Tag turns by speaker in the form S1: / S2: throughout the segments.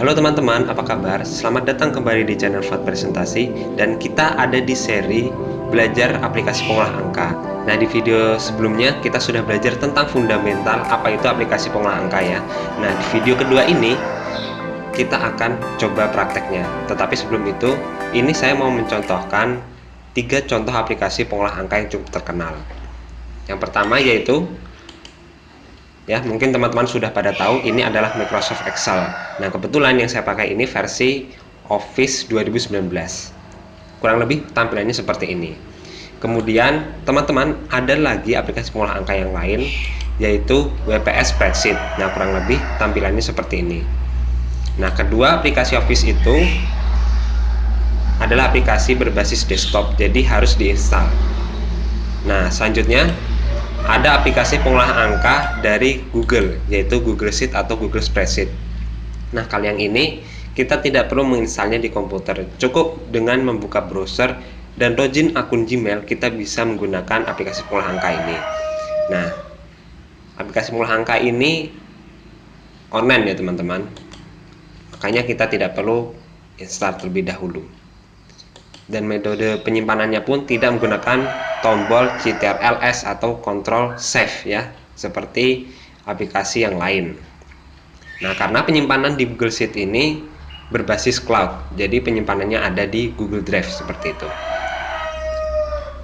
S1: Halo teman-teman, apa kabar? Selamat datang kembali di channel Fuad Presentasi. Dan kita ada di seri belajar aplikasi pengolah angka. Nah, di video sebelumnya kita sudah belajar tentang fundamental apa itu aplikasi pengolah angka ya. Nah, di video kedua ini kita akan coba prakteknya. Tetapi sebelum itu, ini saya mau mencontohkan 3 contoh aplikasi pengolah angka yang cukup terkenal. Yang pertama yaitu, ya, mungkin teman-teman sudah pada tahu ini adalah Microsoft Excel. Nah, kebetulan yang saya pakai ini versi Office 2019. Kurang lebih tampilannya seperti ini. Kemudian teman-teman ada lagi aplikasi pengolah angka yang lain, yaitu WPS Spreadsheet. Nah, kurang lebih tampilannya seperti ini. Nah, kedua aplikasi Office itu adalah aplikasi berbasis desktop, jadi harus diinstal. Nah, selanjutnya ada aplikasi pengolah angka dari Google, yaitu Google Sheet atau Google Spreadsheet. Nah, kali yang ini kita tidak perlu menginstalnya di komputer, cukup dengan membuka browser dan login akun Gmail, kita bisa menggunakan aplikasi pengolah angka ini. Nah, aplikasi pengolah angka ini online ya teman-teman, makanya kita tidak perlu install terlebih dahulu. Dan metode penyimpanannya pun tidak menggunakan tombol Ctrl+S atau Ctrl Save ya, seperti aplikasi yang lain. Nah, karena penyimpanan di Google Sheet ini berbasis cloud, jadi penyimpanannya ada di Google Drive seperti itu.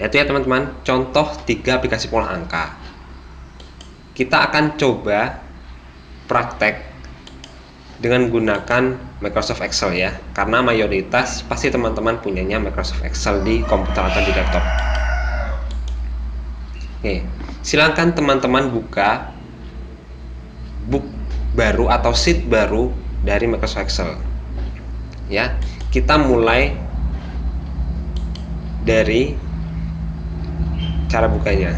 S1: Itu ya teman-teman, contoh 3 aplikasi pengolah angka. Kita akan coba praktek dengan menggunakan Microsoft Excel ya, karena mayoritas pasti teman-teman punyanya Microsoft Excel di komputer atau di laptop. Oke, silakan teman-teman buka book baru atau sheet baru dari Microsoft Excel. Ya, kita mulai dari cara bukanya.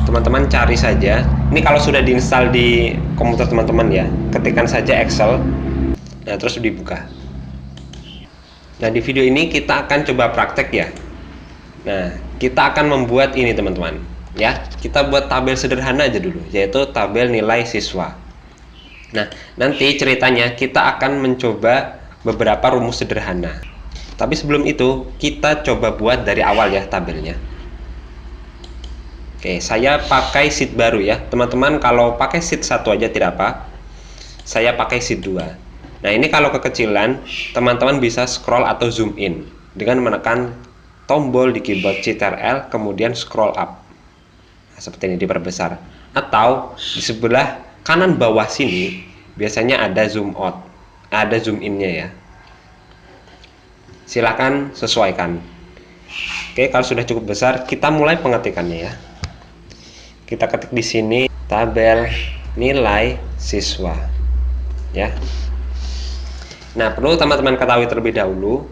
S1: Teman-teman cari saja. Ini kalau sudah diinstal di komputer teman-teman ya, ketikkan saja Excel. Nah, terus dibuka. Nah, di video ini kita akan coba praktek ya. Nah, kita akan membuat ini teman-teman. Ya, kita buat tabel sederhana aja dulu, yaitu tabel nilai siswa. Nah, nanti ceritanya kita akan mencoba beberapa rumus sederhana. Tapi sebelum itu, kita coba buat dari awal ya tabelnya. Oke, saya pakai sheet baru ya. Teman-teman kalau pakai sheet 1 aja tidak apa. Saya pakai sheet 2. Nah, ini kalau kekecilan, teman-teman bisa scroll atau zoom in dengan menekan tombol di keyboard Ctrl kemudian scroll up. Nah, seperti ini diperbesar. Atau di sebelah kanan bawah sini biasanya ada zoom out. Ada zoom in-nya ya. Silakan sesuaikan. Oke, kalau sudah cukup besar, kita mulai pengetikannya ya. Kita ketik di sini tabel nilai siswa ya. Nah, perlu teman-teman ketahui terlebih dahulu,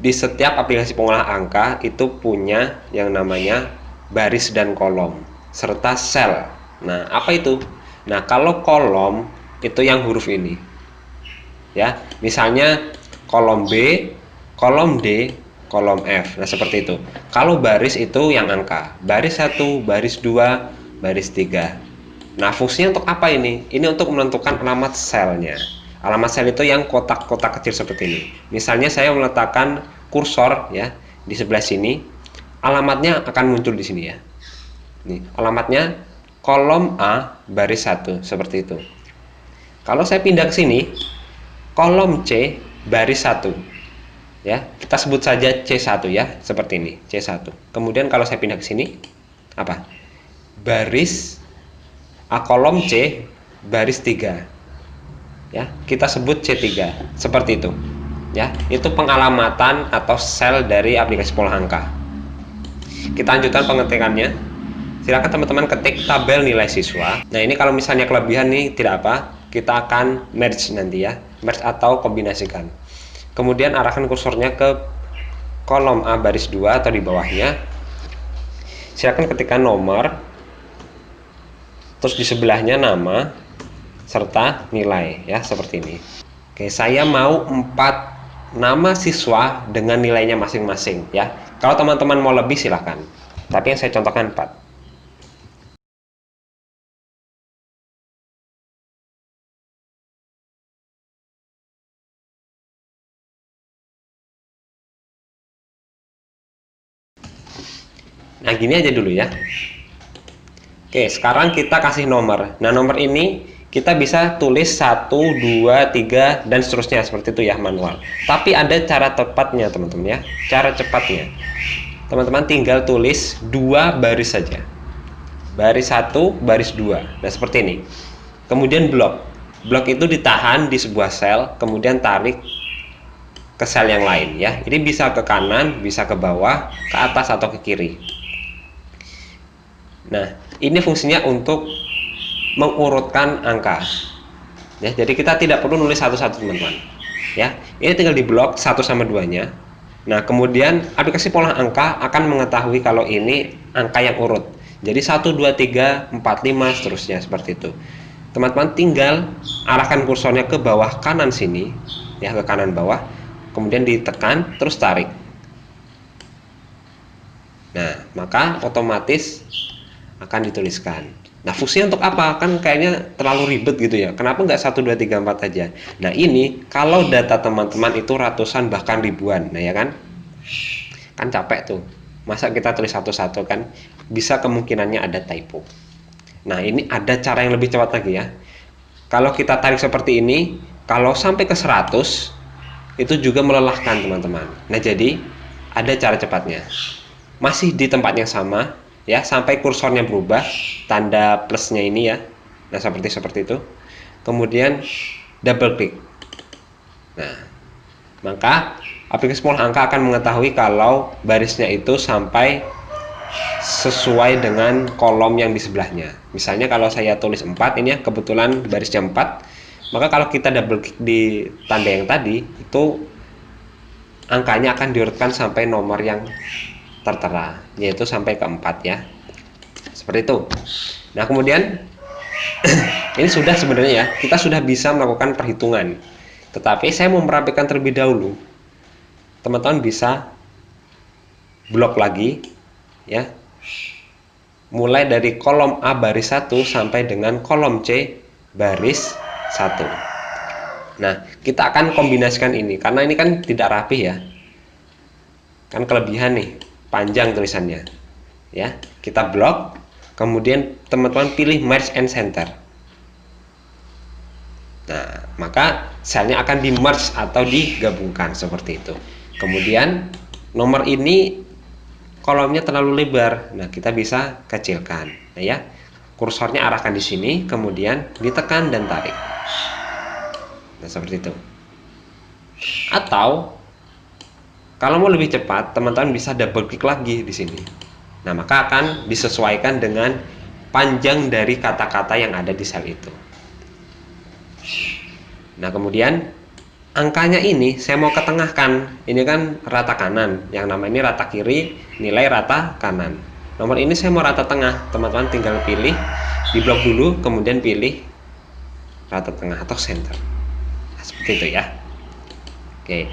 S1: di setiap aplikasi pengolah angka itu punya yang namanya baris dan kolom serta sel. Nah, apa itu? Nah, kalau kolom itu yang huruf ini ya, misalnya kolom B, kolom D, kolom F. Nah, seperti itu. Kalau baris itu yang angka, baris 1, baris 2, baris 3. Nah, fungsinya untuk apa ini? Ini untuk menentukan alamat selnya. Alamat sel itu yang kotak-kotak kecil seperti ini. Misalnya saya meletakkan kursor ya di sebelah sini, alamatnya akan muncul di sini ya. Nih, alamatnya kolom A baris 1 seperti itu. Kalau saya pindah ke sini, kolom C baris 1. Ya, kita sebut saja C1 ya, seperti ini, C1. Kemudian kalau saya pindah ke sini, apa? Baris kolom C baris 3 ya, kita sebut C3 seperti itu ya. Itu pengalamatan atau sel dari aplikasi pengolah angka. Kita lanjutkan pengetikannya. Silakan teman-teman ketik tabel nilai siswa. Nah, ini kalau misalnya kelebihan nih tidak apa, kita akan merge nanti ya, merge atau kombinasikan. Kemudian arahkan kursornya ke kolom A baris 2 atau di bawahnya. Silakan ketikkan nomor, terus di sebelahnya nama serta nilai ya, seperti ini. Oke, saya mau 4 nama siswa dengan nilainya masing-masing ya. Kalau teman-teman mau lebih silahkan, tapi yang saya contohkan 4. Nah, gini aja dulu ya. Oke, sekarang kita kasih nomor. Nah, nomor ini kita bisa tulis 1, 2, 3 dan seterusnya seperti itu ya, manual. Tapi ada cara tepatnya teman-teman ya. Cara cepatnya, teman-teman tinggal tulis 2 baris saja. Baris 1, baris 2. Nah, seperti ini. Kemudian blok. Blok itu ditahan di sebuah sel, kemudian tarik ke sel yang lain ya. Ini bisa ke kanan, bisa ke bawah, ke atas atau ke kiri. Nah, ini fungsinya untuk mengurutkan angka. Ya, jadi kita tidak perlu nulis satu-satu teman-teman. Ya, ini tinggal di blok 1 sama 2-nya. Nah, kemudian aplikasi pola angka akan mengetahui kalau ini angka yang urut. Jadi 1, 2, 3, 4, 5 seterusnya seperti itu. Teman-teman tinggal arahkan kursornya ke bawah kanan sini, ya, ke kanan bawah. Kemudian ditekan, terus tarik. Nah, maka otomatis akan dituliskan. Nah, fungsinya untuk apa? Kan kayaknya terlalu ribet gitu ya. Kenapa nggak 1, 2, 3, 4 aja? Nah, ini kalau data teman-teman itu ratusan bahkan ribuan. Nah, ya kan? Kan capek tuh. Masa kita tulis satu-satu kan? Bisa kemungkinannya ada typo. Nah, ini ada cara yang lebih cepat lagi ya. Kalau kita tarik seperti ini, kalau sampai ke 100, itu juga melelahkan teman-teman. Nah, jadi ada cara cepatnya. Masih di tempat yang sama, ya, sampai kursornya berubah, tanda plusnya ini ya. Nah, seperti itu. Kemudian double klik. Nah, maka aplikasi pola angka akan mengetahui kalau barisnya itu sampai sesuai dengan kolom yang di sebelahnya. Misalnya kalau saya tulis 4 ini ya, kebetulan barisnya 4, maka kalau kita double klik di tanda yang tadi, itu angkanya akan diurutkan sampai nomor yang tertera, yaitu sampai ke 4 ya. Seperti itu. Nah, kemudian ini sudah sebenarnya ya, kita sudah bisa melakukan perhitungan. Tetapi saya mau merapikan terlebih dahulu. Teman-teman bisa blok lagi ya. Mulai dari kolom A baris 1 sampai dengan kolom C baris 1. Nah, kita akan kombinasikan ini karena ini kan tidak rapi ya. Kan kelebihan nih, panjang tulisannya. Ya, kita blok, kemudian teman-teman pilih merge and center. Nah, maka selnya akan di merge atau digabungkan seperti itu. Kemudian nomor ini kolomnya terlalu lebar. Nah, kita bisa kecilkan. Nah, ya. Kursornya arahkan di sini, kemudian ditekan dan tarik. Nah, seperti itu. Atau kalau mau lebih cepat, teman-teman bisa double klik lagi di sini. Nah, maka akan disesuaikan dengan panjang dari kata-kata yang ada di sel itu. Nah, kemudian angkanya ini saya mau ketengahkan. Ini kan rata kanan, yang nama ini rata kiri, nilai rata kanan. Nomor ini saya mau rata tengah. Teman-teman tinggal pilih, di blok dulu, kemudian pilih rata tengah atau center. Nah, seperti itu ya. Oke.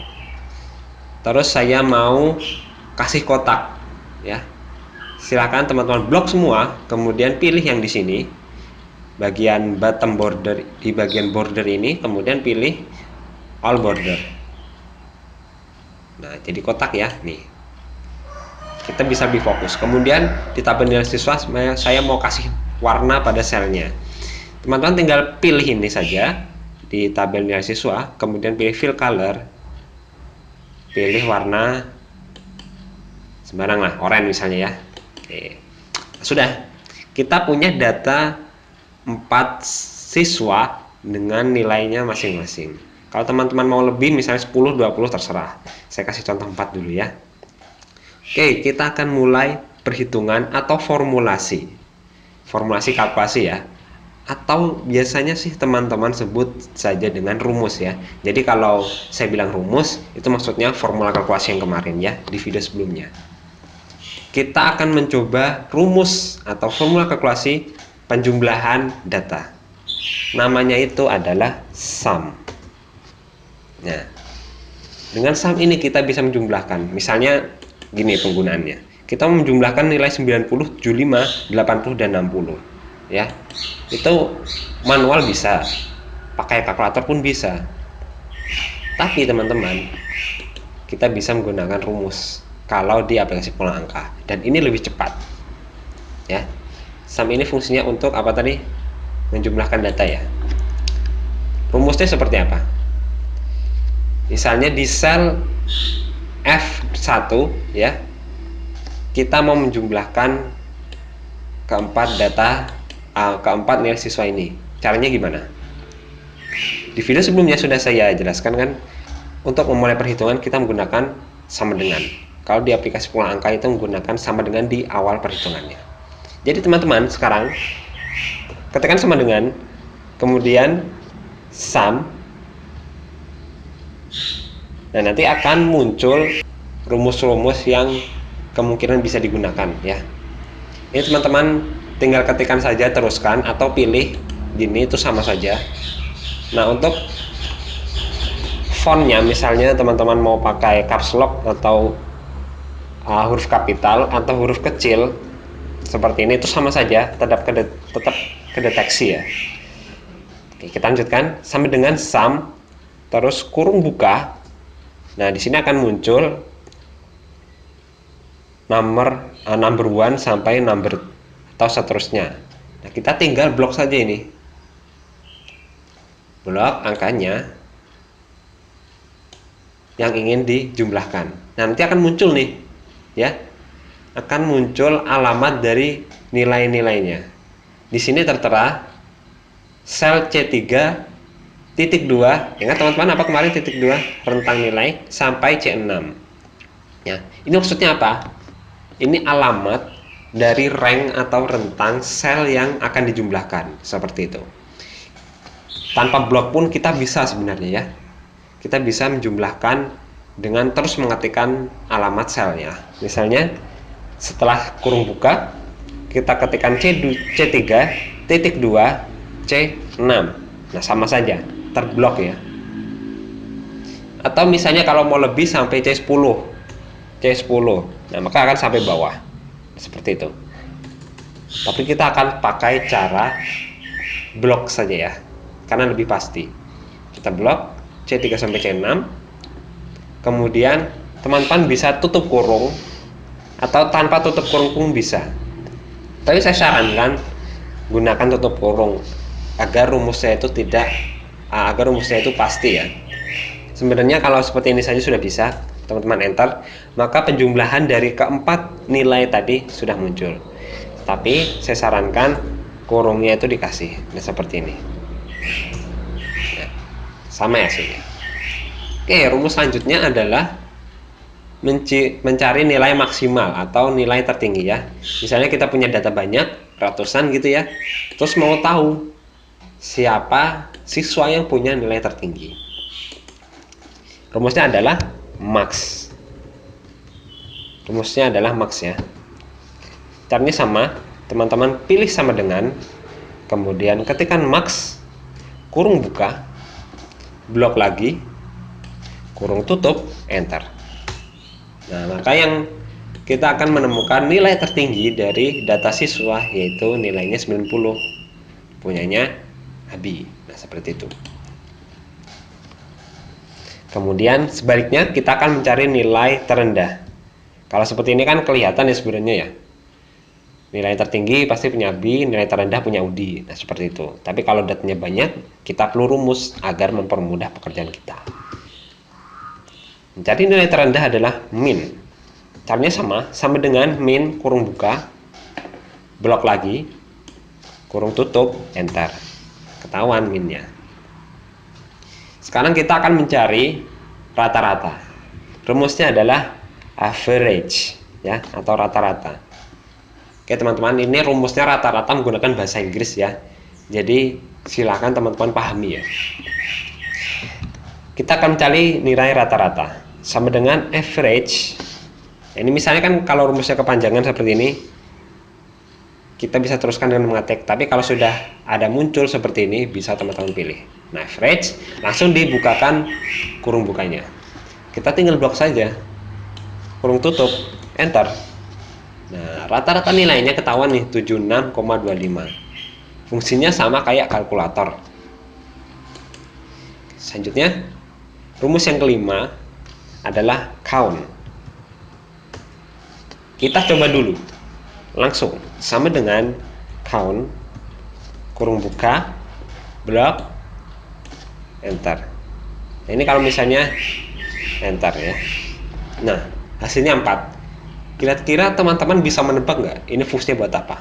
S1: Terus saya mau kasih kotak ya. Silakan teman-teman blok semua, kemudian pilih yang di sini. Bagian bottom border, di bagian border ini, kemudian pilih all border. Nah, jadi kotak ya, nih. Kita bisa lebih fokus. Kemudian di tabel nilai siswa, saya mau kasih warna pada selnya. Teman-teman tinggal pilih ini saja di tabel nilai siswa, kemudian pilih fill color, pilih warna sembarang lah, oranye misalnya ya. Oke. Sudah, kita punya data 4 siswa dengan nilainya masing-masing. Kalau teman-teman mau lebih, misalnya 10, 20, terserah. Saya kasih contoh 4 dulu ya. Oke, kita akan mulai perhitungan atau formulasi. Formulasi kalkulasi ya. Atau biasanya sih teman-teman sebut saja dengan rumus ya. Jadi kalau saya bilang rumus, itu maksudnya formula kalkulasi yang kemarin ya, di video sebelumnya. Kita akan mencoba rumus atau formula kalkulasi penjumlahan data. Namanya itu adalah sum. Nah, dengan sum ini kita bisa menjumlahkan. Misalnya gini penggunaannya. Kita menjumlahkan nilai 90, 75, 80, dan 60. Ya, itu manual bisa, pakai kalkulator pun bisa. Tapi teman-teman, kita bisa menggunakan rumus. kalau di aplikasi pengulang angka, dan ini lebih cepat ya. Sum ini fungsinya untuk apa tadi? Menjumlahkan data ya. Rumusnya seperti apa? Misalnya di sel F1 ya, kita mau menjumlahkan keempat nilai siswa ini. Caranya gimana? Di video sebelumnya sudah saya jelaskan kan, untuk memulai perhitungan kita menggunakan sama dengan. Kalau di aplikasi pengulang angka itu menggunakan sama dengan di awal perhitungannya. Jadi teman-teman sekarang ketikkan sama dengan, kemudian sum. Nah, nanti akan muncul rumus-rumus yang kemungkinan bisa digunakan ya. Ini teman-teman tinggal ketikkan saja, teruskan atau pilih gini, itu sama saja. Nah, untuk fontnya misalnya teman-teman mau pakai caps lock atau huruf kapital atau huruf kecil seperti ini, itu sama saja, tetap kedeteksi ya. Oke, kita lanjutkan. Sama dengan sum terus kurung buka. Nah, di sini akan muncul number 1 sampai number atau seterusnya. Nah, kita tinggal blok saja ini. Blok angkanya yang ingin dijumlahkan. Nah, nanti akan muncul nih ya. Akan muncul alamat dari nilai-nilainya. Di sini tertera sel C3 titik 2, ingat teman-teman apa kemarin titik 2, rentang nilai sampai C6 ya. Ini maksudnya apa? Ini alamat dari rank atau rentang sel yang akan dijumlahkan, seperti itu. Tanpa blok pun kita bisa sebenarnya ya, kita bisa menjumlahkan dengan terus mengetikkan alamat selnya. Misalnya setelah kurung buka kita ketikkan C3 titik 2 C6. Nah, sama saja, terblok ya. Atau misalnya kalau mau lebih sampai C10. Nah, maka akan sampai bawah. Seperti itu. Tapi kita akan pakai cara blok saja ya, karena lebih pasti. Kita blok C3 sampai C6. Kemudian teman-teman bisa tutup kurung atau tanpa tutup kurung pun bisa. Tapi saya sarankan gunakan tutup kurung agar rumusnya itu pasti ya. Sebenarnya kalau seperti ini saja sudah bisa, teman-teman enter, maka penjumlahan dari keempat nilai tadi sudah muncul. Tapi saya sarankan kurungnya itu dikasih, nah seperti ini. Nah, sama ya sih. Oke, rumus selanjutnya adalah mencari nilai maksimal atau nilai tertinggi ya. Misalnya kita punya data banyak, ratusan gitu ya, terus mau tahu siapa siswa yang punya nilai tertinggi. Rumusnya adalah max. Rumusnya adalah max ya. Caranya sama, teman-teman pilih sama dengan, kemudian ketikkan max, kurung buka, blok lagi, kurung tutup, enter. Nah, maka yang kita akan menemukan nilai tertinggi dari data siswa, yaitu nilainya 90, punyanya Abi. Nah, seperti itu. Kemudian sebaliknya kita akan mencari nilai terendah. Kalau seperti ini kan kelihatan ya sebenarnya ya. Nilai tertinggi pasti punya Abi, nilai terendah punya Udi. Nah, seperti itu. Tapi kalau datanya banyak, kita perlu rumus agar mempermudah pekerjaan kita. Mencari nilai terendah adalah min. Caranya sama dengan min kurung buka, blok lagi, kurung tutup, enter. Ketahuan minnya. Sekarang kita akan mencari rata-rata. Rumusnya adalah average ya, atau rata-rata. Oke teman-teman, ini rumusnya rata-rata menggunakan bahasa Inggris ya. Jadi silakan teman-teman pahami ya. Kita akan mencari nilai rata-rata sama dengan average. Ini misalnya kan kalau rumusnya kepanjangan seperti ini, kita bisa teruskan dengan mengetik. Tapi kalau sudah ada muncul seperti ini, bisa teman-teman pilih. Nah, average langsung dibukakan kurung bukanya. Kita tinggal blok saja, kurung tutup, enter. Nah, rata-rata nilainya ketahuan nih, 76,25. Fungsinya sama kayak kalkulator. Selanjutnya, rumus yang kelima adalah count. kita coba dulu langsung sama dengan count kurung buka blok enter. Nah, ini kalau misalnya enter ya. Nah, hasilnya 4. Kira-kira teman-teman bisa menebak nggak ini fungsinya buat apa?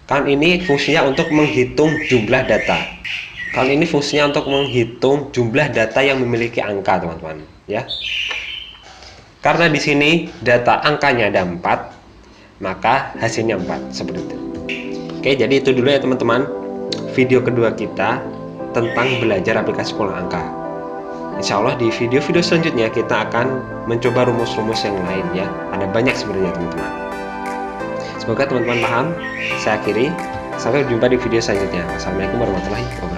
S1: Kan ini fungsinya untuk menghitung jumlah data. Kan ini fungsinya untuk menghitung jumlah data yang memiliki angka, teman-teman, ya. Karena di sini data angkanya ada 4, maka hasilnya 4 seperti itu. Oke, jadi itu dulu ya teman-teman. Video kedua kita tentang belajar aplikasi pola angka. Insya Allah di video-video selanjutnya kita akan mencoba rumus-rumus yang lain ya. Ada banyak sebenarnya teman-teman. Semoga teman-teman paham. Saya akhiri. Sampai jumpa di video selanjutnya. Wassalamualaikum warahmatullahi wabarakatuh.